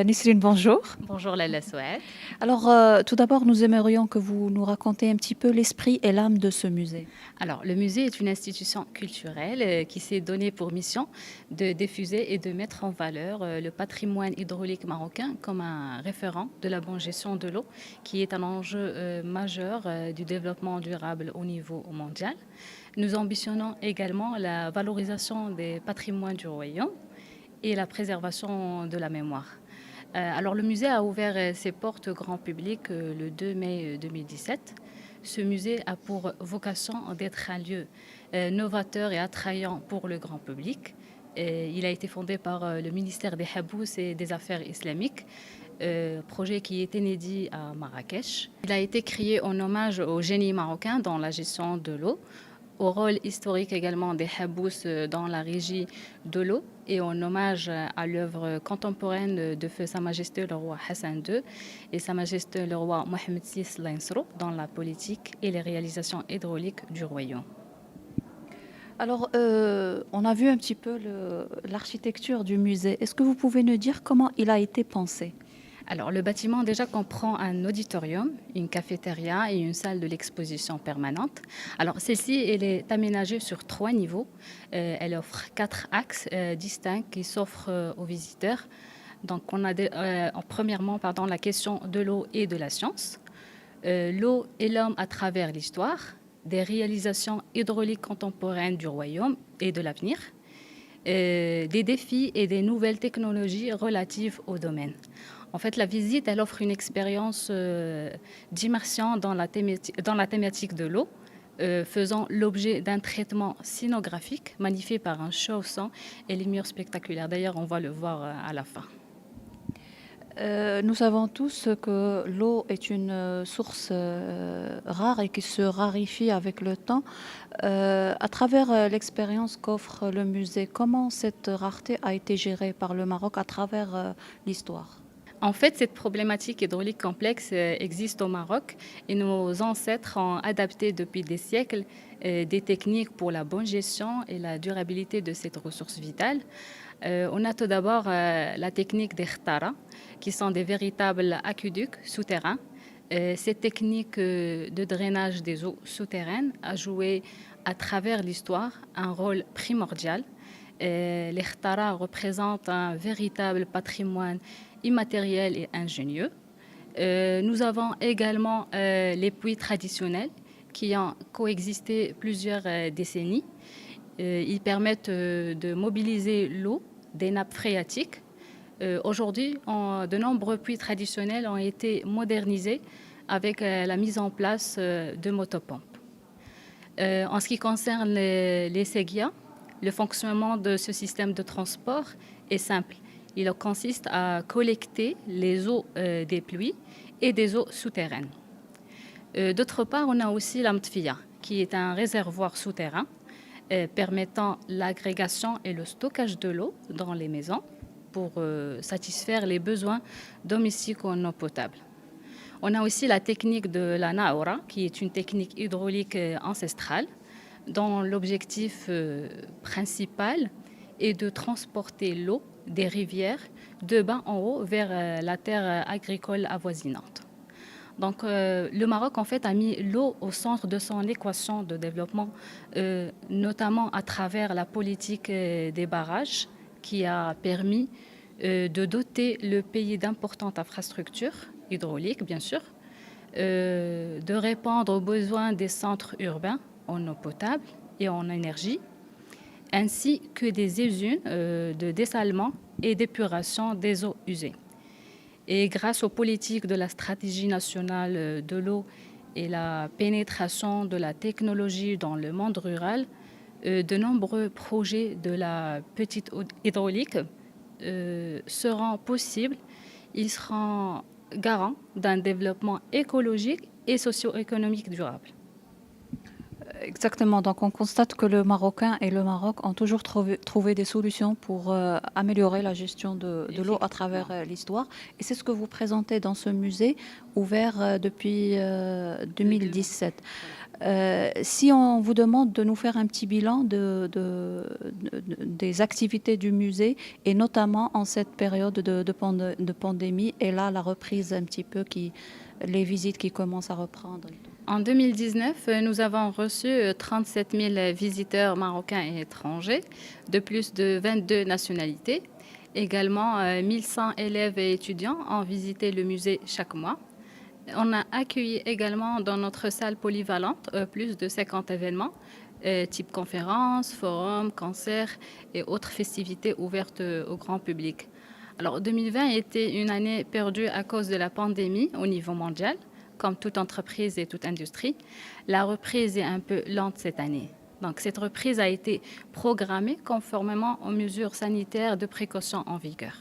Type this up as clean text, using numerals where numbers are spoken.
Nisrine, bonjour. Bonjour Lala Souad. Alors, tout d'abord, nous aimerions que vous nous racontiez un petit peu l'esprit et l'âme de ce musée. Alors, le musée est une institution culturelle qui s'est donnée pour mission de diffuser et de mettre en valeur le patrimoine hydraulique marocain comme un référent de la bonne gestion de l'eau, qui est un enjeu majeur du développement durable au niveau mondial. Nous ambitionnons également la valorisation des patrimoines du royaume et la préservation de la mémoire. Alors, le musée a ouvert ses portes au grand public le 2 mai 2017. Ce musée a pour vocation d'être un lieu novateur et attrayant pour le grand public. Il a été fondé par le ministère des Habous et des Affaires islamiques, projet qui est inédit à Marrakech. Il a été créé en hommage au génie marocain dans la gestion de l'eau, au rôle historique également des Habous dans la régie de l'eau et en hommage à l'œuvre contemporaine de feu Sa Majesté le roi Hassan II et Sa Majesté le roi Mohamed VI Lansro dans la politique et les réalisations hydrauliques du royaume. Alors, on a vu un petit peu l'architecture du musée. Est-ce que vous pouvez nous dire comment il a été pensé? Alors, le bâtiment déjà comprend un auditorium, une cafétéria et une salle de l'exposition permanente. Alors, celle-ci, elle est aménagée sur 3 niveaux. Elle offre 4 axes distincts qui s'offrent aux visiteurs. Donc, on a premièrement la question de l'eau et de la science. L'eau et l'homme à travers l'histoire, des réalisations hydrauliques contemporaines du royaume et de l'avenir, des défis et des nouvelles technologies relatives au domaine. En fait, la visite, elle offre une expérience d'immersion dans la thématique de l'eau, faisant l'objet d'un traitement scénographique magnifié par un show son et lumière spectaculaire. D'ailleurs, on va le voir à la fin. Nous savons tous que l'eau est une source rare et qui se raréfie avec le temps. À travers l'expérience qu'offre le musée, comment cette rareté a été gérée par le Maroc à travers l'histoire? En fait, cette problématique hydraulique complexe existe au Maroc et nos ancêtres ont adapté depuis des siècles des techniques pour la bonne gestion et la durabilité de cette ressource vitale. On a tout d'abord la technique des khtara, qui sont des véritables aqueducs souterrains. Cette technique de drainage des eaux souterraines a joué à travers l'histoire un rôle primordial. Les khtara représentent un véritable patrimoine immatériel et ingénieux. Nous avons également les puits traditionnels qui ont coexisté plusieurs décennies. Ils permettent de mobiliser l'eau des nappes phréatiques. Aujourd'hui, de nombreux puits traditionnels ont été modernisés avec la mise en place de motopompes. En ce qui concerne les séguias, le fonctionnement de ce système de transport est simple. Il consiste à collecter les eaux des pluies et des eaux souterraines. D'autre part, on a aussi la mtfia, qui est un réservoir souterrain permettant l'agrégation et le stockage de l'eau dans les maisons pour satisfaire les besoins domestiques en eau potable. On a aussi la technique de la naoura, qui est une technique hydraulique ancestrale, dont l'objectif principal est de transporter l'eau des rivières de bas en haut vers la terre agricole avoisinante. Donc, le Maroc, en fait, a mis l'eau au centre de son équation de développement, notamment à travers la politique des barrages, qui a permis de doter le pays d'importantes infrastructures hydrauliques, bien sûr, de répondre aux besoins des centres urbains en eau potable et en énergie, ainsi que des usines de dessalement et d'épuration des eaux usées. Et grâce aux politiques de la stratégie nationale de l'eau et la pénétration de la technologie dans le monde rural, de nombreux projets de la petite hydraulique seront possibles. Ils seront garants d'un développement écologique et socio-économique durable. Exactement. Donc, on constate que le Marocain et le Maroc ont toujours trouvé des solutions pour améliorer la gestion de l'eau à travers Effectivement. l'histoire. Et c'est ce que vous présentez dans ce musée ouvert depuis De 2017. 2017. Voilà. Si on vous demande de nous faire un petit bilan des activités du musée, et notamment en cette période de pandémie, et là, la reprise un petit peu, les visites qui commencent à reprendre. Et tout. En 2019, nous avons reçu 37 000 visiteurs marocains et étrangers de plus de 22 nationalités. Également, 1100 élèves et étudiants ont visité le musée chaque mois. On a accueilli également dans notre salle polyvalente plus de 50 événements, type conférences, forums, concerts et autres festivités ouvertes au grand public. Alors 2020 était une année perdue à cause de la pandémie au niveau mondial, comme toute entreprise et toute industrie. La reprise est un peu lente cette année. Donc cette reprise a été programmée conformément aux mesures sanitaires de précaution en vigueur.